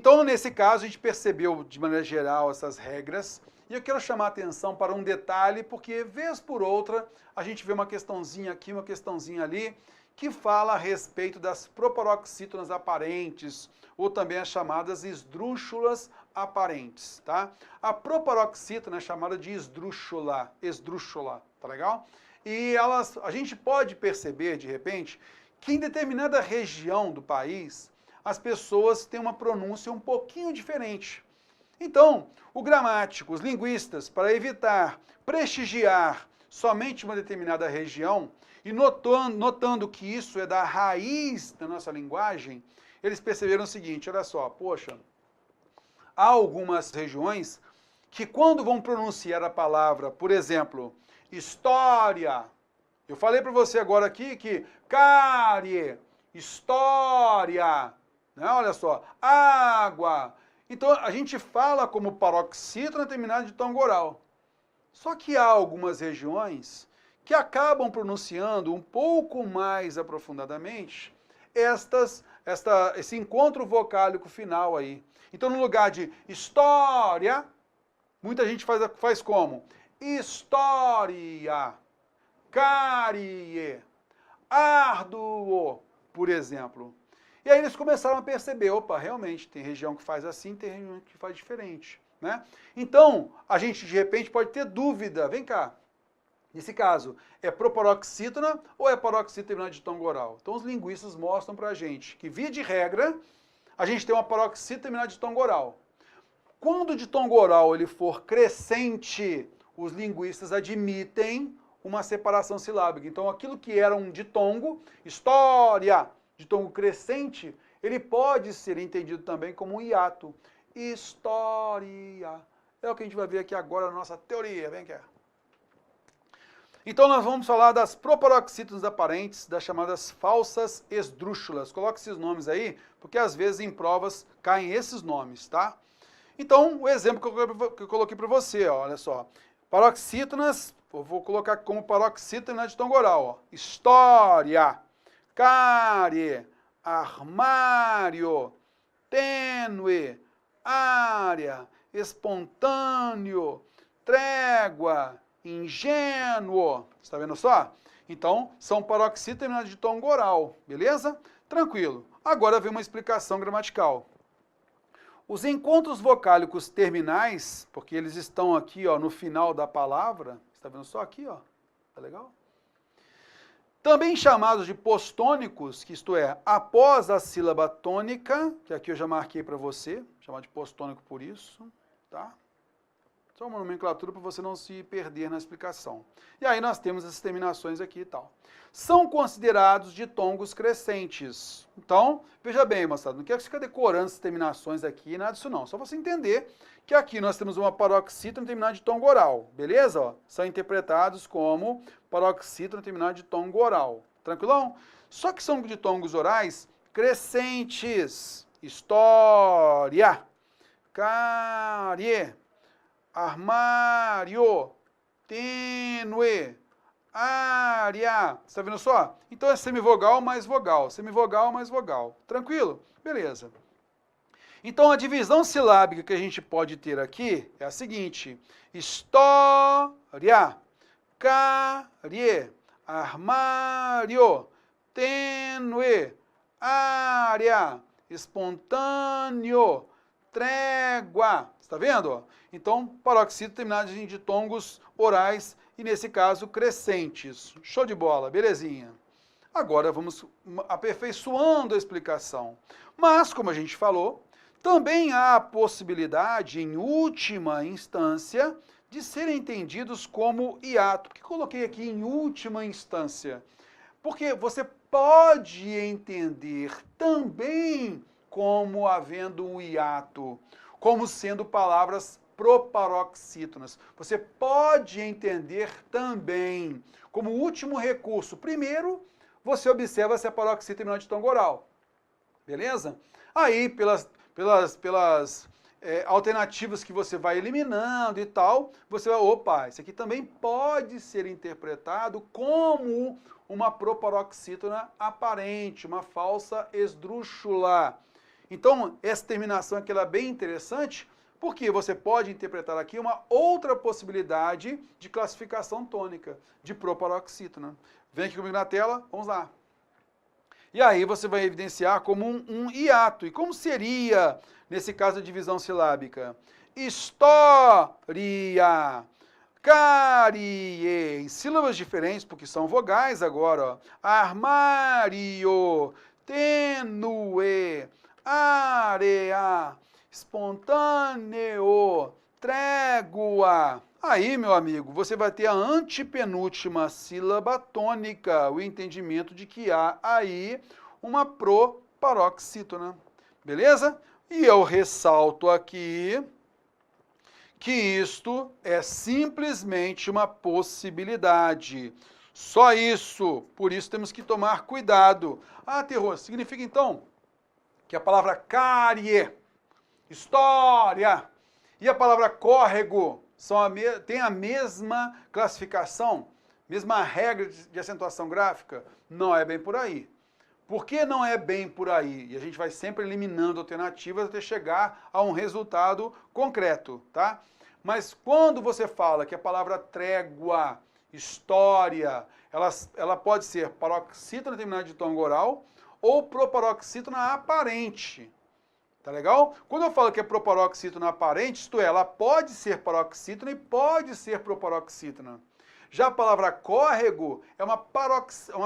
Então, nesse caso, a gente percebeu de maneira geral essas regras, e eu quero chamar a atenção para um detalhe, porque vez por outra a gente vê uma questãozinha aqui, uma questãozinha ali, que fala a respeito das proparoxítonas aparentes, ou também as chamadas esdrúxulas aparentes, tá? A proparoxítona é chamada de esdrúxula, tá legal? E a gente pode perceber, de repente, que em determinada região do país, as pessoas têm uma pronúncia um pouquinho diferente. Então, o gramático, os linguistas, para evitar prestigiar somente uma determinada região, e notando que isso é da raiz da nossa linguagem, eles perceberam o seguinte, olha só, poxa, há algumas regiões que quando vão pronunciar a palavra, por exemplo, história, eu falei para você agora aqui que carie, história, né? Olha só, água. Então, a gente fala como paroxítona terminada de tom oral. Só que há algumas regiões que acabam pronunciando um pouco mais aprofundadamente esse encontro vocálico final aí. Então, no lugar de história, muita gente faz como? História, carie, árduo, por exemplo. E aí eles começaram a perceber, opa, realmente, tem região que faz assim, tem região que faz diferente, né? Então, a gente de repente pode ter dúvida, vem cá, nesse caso, é proparoxítona ou é paroxítona terminada de tom oral? Então os linguistas mostram pra gente que, via de regra, a gente tem uma paroxítona terminada de tom oral. Quando o ditongo oral ele for crescente, os linguistas admitem uma separação silábica. Então, aquilo que era um ditongo, história, ditongo crescente, ele pode ser entendido também como um hiato. História. É o que a gente vai ver aqui agora na nossa teoria. Vem cá. Então, nós vamos falar das proparoxítonas aparentes, das chamadas falsas esdrúxulas. Coloque esses nomes aí, porque às vezes em provas caem esses nomes, tá? Então, o exemplo que eu coloquei para você, ó, olha só. Paroxítonas, eu vou colocar como paroxítona de tom oral, ó. História, cárie, armário, tênue, área, espontâneo, trégua, ingênuo. Está vendo só? Então, são paroxítonas de tom oral, beleza? Tranquilo. Agora vem uma explicação gramatical. Os encontros vocálicos terminais, porque eles estão aqui, ó, no final da palavra, está vendo só aqui, ó? Tá legal? Também chamados de postônicos, que isto é, após a sílaba tônica, que aqui eu já marquei para você, chamar de postônico por isso, tá? Só uma nomenclatura para você não se perder na explicação. E aí nós temos essas terminações aqui e tal. São considerados ditongos crescentes. Então, veja bem, moçada, não quero que você fique decorando essas terminações aqui, nada disso não. Só você entender que aqui nós temos uma paroxítona terminada de tom oral, beleza? Ó, são interpretados como paroxítona terminada de tom oral. Tranquilão? Só que são ditongos orais crescentes. História, carie, armário, tênue, área. Você está vendo só? Então é semivogal mais vogal, semivogal mais vogal. Tranquilo? Beleza. Então a divisão silábica que a gente pode ter aqui é a seguinte: história, carie, armário, tênue, área, espontâneo, trégua. Está vendo? Então, paroxítona terminada de ditongos orais e, nesse caso, crescentes. Show de bola, belezinha. Agora vamos aperfeiçoando a explicação. Mas, como a gente falou, também há a possibilidade, em última instância, de serem entendidos como hiato. Por que coloquei aqui em última instância? Porque você pode entender também como havendo um hiato, como sendo palavras proparoxítonas. Você pode entender também como último recurso. Primeiro, você observa se a paroxítona terminal de tom oral. Beleza? Aí, pelas alternativas que você vai eliminando e tal, você vai, opa, isso aqui também pode ser interpretado como uma proparoxítona aparente, uma falsa esdrúxula. Então, essa terminação aqui ela é bem interessante, porque você pode interpretar aqui uma outra possibilidade de classificação tônica, de proparoxítona. Vem aqui comigo na tela, vamos lá. E aí você vai evidenciar como um hiato. E como seria, nesse caso, a divisão silábica? História, carie, sílabas diferentes, porque são vogais agora, ó. Armário, tênue, área, espontâneo, trégua. Aí, meu amigo, você vai ter a antepenúltima sílaba tônica, o entendimento de que há aí uma proparoxítona. Beleza? E eu ressalto aqui que isto é simplesmente uma possibilidade. Só isso. Por isso temos que tomar cuidado. Ah, terror, significa então que a palavra carie, história, e a palavra córrego tem a mesma classificação, mesma regra de acentuação gráfica? Não é bem por aí. Por que não é bem por aí? E a gente vai sempre eliminando alternativas até chegar a um resultado concreto, tá? Mas quando você fala que a palavra trégua, história, ela pode ser paroxítona terminada de tom oral ou proparoxítona aparente. Tá legal? Quando eu falo que é proparoxítona aparente, isto é, ela pode ser paroxítona e pode ser proparoxítona. Já a palavra córrego é uma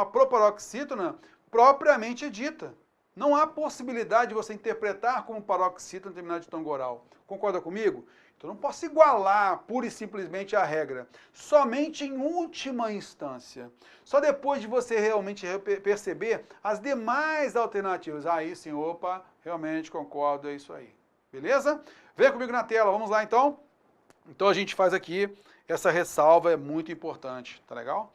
proparoxítona propriamente dita. Não há possibilidade de você interpretar como paroxítona terminada de tom oral. Concorda comigo? Então não posso igualar pura e simplesmente a regra. Somente em última instância. Só depois de você realmente perceber as demais alternativas. Aí sim, opa, realmente concordo, é isso aí. Beleza? Vem comigo na tela, vamos lá então. Então a gente faz aqui, essa ressalva é muito importante, tá legal?